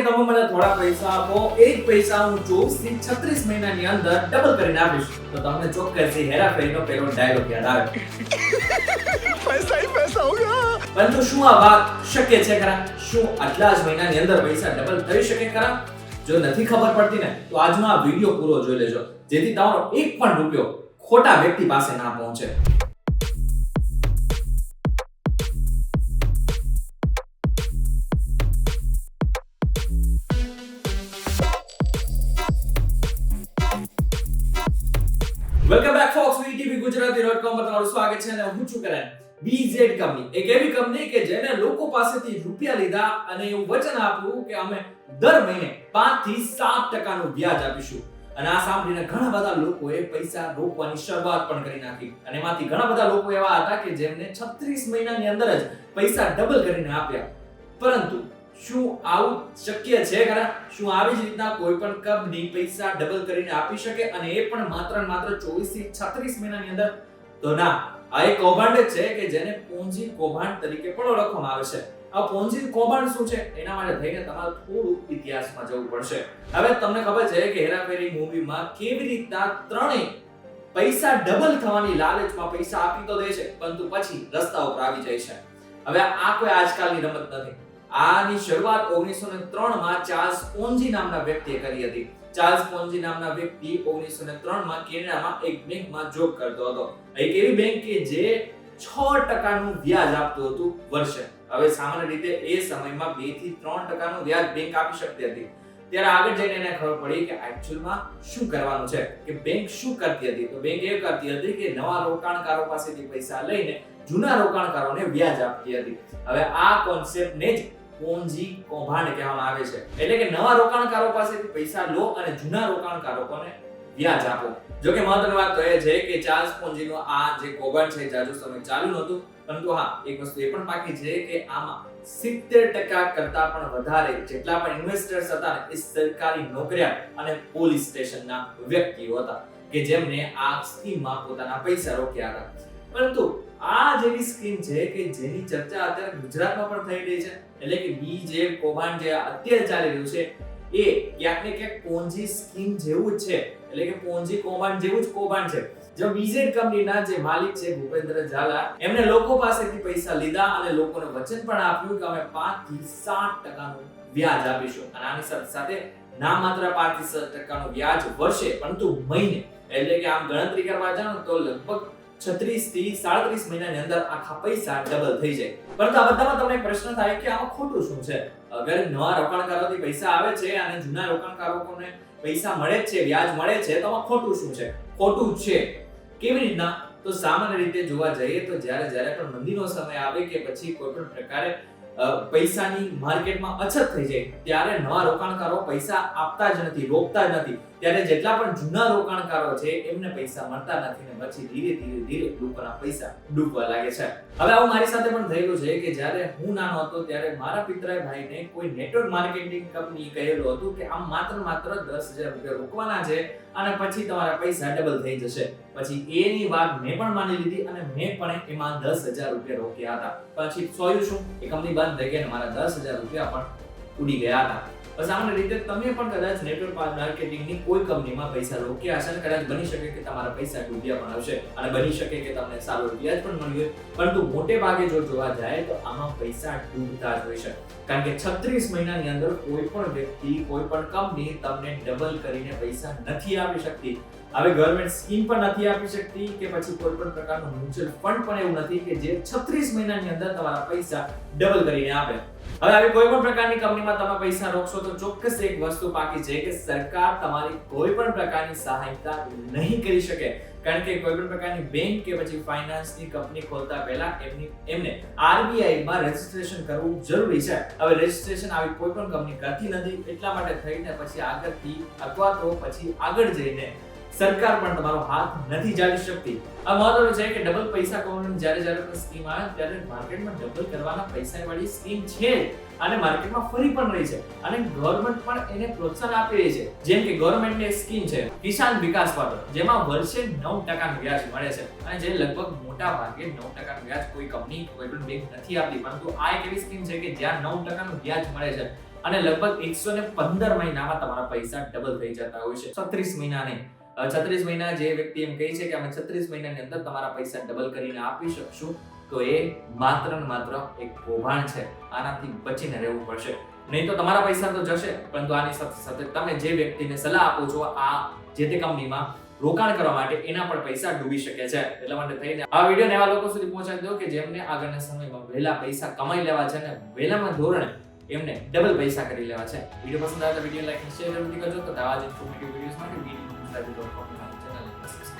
તમે મને થોડા પૈસા આપો, એ જ પૈસા હું 24 થી 36 મહિનાની અંદર ડબલ કરીને આપીશ. તો તમને ચોક્કસથી હેરાફેરીનો પેલો ડાયલોગ યાદ આવે. पैसा ही पैसा होगा। પરંતુ શું આ વાત શક્ય છે ખરા? શું આટલા જ મહિનાની અંદર પૈસા ડબલ થઈ શકે ખરા? જો નથી ખબર પડતી ને તો આજનો આ વિડિયો પૂરો જોઈ લેજો, જેથી તમારો એક પણ રૂપિયો ખોટા વ્યક્તિ પાસે ના પહોંચે. વેલકમ બેક ફોક્સ વીટીવી ગુજરાતી.com પર તમારું સ્વાગત છે અને હું છું કરણ. BZ કંપની એક એવી કંપની કે જેને લોકો પાસેથી રૂપિયા લીધા અને એવું વચન આપ્યું કે અમે દર મહિને 5 થી 7% નું વ્યાજ આપીશું. અને આ સાંભળીને ઘણા બધા લોકોએ પૈસા રોકવાની શરૂઆત પણ કરી નાખી અને એમાંથી ઘણા બધા લોકો એવા હતા કે જેમને 36 મહિનાની અંદર જ પૈસા ડબલ કરીને આપ્યા. પરંતુ શું આવું શક્ય છે ખરા? શું આવી જ રીતના કોઈ પણ કંપની પૈસા ડબલ કરીને આપી શકે, અને એ પણ માત્ર ને માત્ર 24 થી 36 મહિનાની અંદર? તો ના, આ એક કૌભાંડ જ છે કે જેને પોન્જી કૌભાંડ તરીકે પણ ઓળખવામાં આવે છે. આ પોન્જી કૌભાંડ શું છે એના માટે થઈને તમારે થોડું ઇતિહાસમાં જવું પડશે. હવે તમને ખબર છે કે હેરાફેરી મૂવીમાં કેવી રીતના ત્રણેય પૈસા ડબલ થવાની લાલચમાં પૈસા આપી તો દે છે, પરંતુ પછી રસ્તા ઉપર આવી જાય છે. હવે આ કોઈ આજકાલની રમત નથી. આની શરૂઆત 1903 માં ચાર્લ્સ પોન્જી નામના વ્યક્તિએ કરી હતી. ચાર્લ્સ પોન્જી નામના વ્યક્તિ 1903 માં કેનેડામાં એક બેંકમાં જોબ કરતો હતો. એક એવી બેંક કે જે 6% નું વ્યાજ આપતું હતું વર્ષે. હવે સામાન્ય રીતે એ સમયમાં 2 થી 3% નું વ્યાજ બેંક આપી શકતી હતી. ત્યારે આગળ જઈને એને ખબર પડી કે એક્ચ્યુઅલમાં શું કરવાનું છે, કે બેંક શું કરતી હતી. તો બેંક એ કરતી હતી કે નવા રોકાણકારો પાસેથી પૈસા લઈને જૂના રોકાણકારોને વ્યાજ આપતી હતી. હવે આ કોન્સેપ્ટને જ પોન્જી કૌભાંડ કહેવામાં આવે છે. એટલે કે નવા રોકાણકારો પાસેથી પૈસા લો અને જૂના રોકાણકારોને વ્યાજ આપો. જો કે મહત્વની વાત તો એ છે કે ચાર્લ્સ પોન્જીનો આ જે કૌભાંડ છે જાજો સમય ચાલ્યું નહોતું, પરંતુ હા, એક વસ્તુ એ પણ પાકી છે કે આમાં 70% કરતા પણ વધારે જેટલા પણ ઇન્વેસ્ટર્સ હતા ને એ સરકારી નોકરિયાત અને પોલીસ સ્ટેશનના વ્યક્તિઓ હતા કે જેમને આ સ્કીમમાં પોતાના પૈસા રોક્યા હતા. પરંતુ આ જેવી સ્કીમ છે કે જેની ચર્ચા અત્યારે ગુજરાતમાં પણ થઈ રહી છે. એટલે કે BZ કૌભાંડ જે અત્યારે ચાલી રહ્યું છે એ ક્યાંક ને ક્યાંક પોન્જી સ્કીમ જેવું જ છે. એટલે કે પોન્જી કૌભાંડ જેવું જ કૌભાંડ છે. જો BZ કંપનીના જે માલિક છે ભૂપેન્દ્ર ઝાલા, એમને લોકો પાસેથી પૈસા લીધા અને લોકોને વચન પણ આપ્યું કે અમે 5 થી 7% નું વ્યાજ આપીશું. અને આની સાથે ના માત્ર 5 થી 7% નું વ્યાજ વર્ષે, પરંતુ મહિને. એટલે કે આમ ગણતરી કરવા જાઓ તો લગભગ 36 થી 37 મહિનાની અંદર આખા પૈસા ડબલ થઈ જાય. પરંતુ આ બધામાં તમને એક પ્રશ્ન થાય કે આમાં ખોટું શું છે? અગર નવા રોકાણકારોથી પૈસા આવે છે અને જૂના રોકાણકારોને પૈસા મળે છે, વ્યાજ મળે છે, તો આમાં ખોટું શું છે? ખોટું છે કેવી રીતના? તો સામાન્ય રીતે જોવા જઈએ તો જ્યારે પણ મંદીનો સમય આવે કે પછી કોઈ પણ પ્રકારે પૈસાની માર્કેટમાં અછત થઈ જાય ત્યારે નવા રોકાણકારો પૈસા આપતા જ નથી, રોકતા જ નથી. ત્યારે જેટલા પણ જૂના રોકાણકારો છે એમને પૈસા મળતા નથી ને પછી ધીરે લોકોના પૈસા ડૂબવા લાગે છે. હવે આવું મારી સાથે પણ થયેલું છે કે જ્યારે હું નાનો હતો ત્યારે મારા પિતરાઈ ભાઈને કોઈ નેટવર્ક માર્કેટિંગ કંપની કહેલું હતું કે આમ માત્ર 10,000 રૂપિયા રોકવાના છે અને પછી તમારા પૈસા ડબલ થઈ જશે. પછી એની વાત મેં પણ માની લીધી અને મેં પણ એમાં 10,000 રૂપિયા રોક્યા હતા. પછી સોયું શું? એ કંપની બંધ થઈ ગઈ અને મારા 10,000 રૂપિયા પણ ઉડી ગયા હતા. સામાન્ય રીતે તમે પણ કદાચ નેટવર્ક માર્કેટિંગની કોઈ કંપનીમાં પૈસા રોક્યા હશે, કદાચ બની શકે કે તમારા પૈસા ડૂબ્યા પણ હશે અને બની શકે કે તમને સારું વ્યાજ પણ મળ્યું હોય. પરંતુ મોટે ભાગે જો જોવા જાય તો આમાં પૈસા ડૂબતા જ હોય છે. કારણ કે 36 મહિનાની અંદર કોઈ પણ વ્યક્તિ, કોઈ પણ કંપની તમને ડબલ કરીને પૈસા નથી આપી શકતી. હવે ગવર્નમેન્ટ સ્કીમ પણ નથી આપી શકતી કે પછી કોઈ પણ પ્રકારનું મ્યુચ્યુઅલ ફંડ પણ એવું નથી કે જે 36 મહિનાની અંદર તમારા પૈસા ડબલ કરીને આપે. હવે આવી કોઈ પણ પ્રકારની કંપનીમાં તમે પૈસા રોકશો તો ચોક્કસ એક વસ્તુ પાકી છે કે સરકાર તમારી કોઈ પણ પ્રકારની સહાયતા નહીં કરી શકે. કારણ કે કોઈ પણ પ્રકારની બેંક કે પછી ફાઇનાન્સની કંપની ખોલતા પહેલા એમને RBI માં રજીસ્ટ્રેશન કરવું જરૂરી છે. હવે રજીસ્ટ્રેશન આવી કોઈ પણ કંપની કરતી નથી, એટલા માટે થઈને પછી આગળથી અથવા તો પછી આગળ જઈને સરકાર પણ તમારો હાથ નથી જાળી શકતી. આ મહત્વનું છે કે ડબલ પૈસા કમાવાની જ્યારે પણ સ્કીમ આવે ત્યારે માર્કેટમાં ડબલ કરવાના પૈસાવાળી સ્કીમ છે અને માર્કેટમાં ફરી પણ રહી છે અને ગવર્નમેન્ટ પણ એને પ્રોત્સાહન આપી રહી છે. જેમ કે ગવર્નમેન્ટની એક સ્કીમ છે કિસાન વિકાસ પત્ર, જેમાં વર્ષે 9% નું વ્યાજ મળે છે અને જે લગભગ મોટા ભાગે 9% નું વ્યાજ કોઈ કંપની, કોઈ પણ બેંક નથી આપતી. પરંતુ આ એક એવી સ્કીમ છે કે જ્યાં 9% નું વ્યાજ મળે છે. અને લગભગ 115 મહિનામાં તમારા પૈસા ડબલ થઈ જતા હોય છે. 36 મહિના નહીં, 36 મહિના જે વ્યક્તિ એમ કહે છે કે અમે 36 મહિનાની અંદર તમારા પૈસા ડબલ કરીને આપી શકશું, તો એ માત્ર ને માત્ર એક કૌભાંડ છે. આનાથી બચીને રહેવું પડશે. નહીં તો તમારા પૈસા તો જશે, પરંતુ આની સાથે સાથે તમે જે વ્યક્તિને સલાહ આપો છો આ જે તે કંપનીમાં રોકાણ કરવા માટે, એના પણ પૈસા ડૂબી શકે છે. એટલા માટે થઈને આ વિડીયોને એવા લોકો સુધી પહોંચાડી દો કે જેમને આગળના સમયમાં વહેલા પૈસા કમાઈ લેવા છે ને વહેલામાં ધોરણે એમને ડબલ પૈસા કરી લેવા છે. વિડીયો પસંદ આવે તો વિડીયો લાઈક અને શેર જરૂરથી કરજો. તો આવા જ ઇન્ફોર્મેટિવ વિડીયોઝ માટે videogujarati.com ચેનલને સબસ્ક્રાઇબ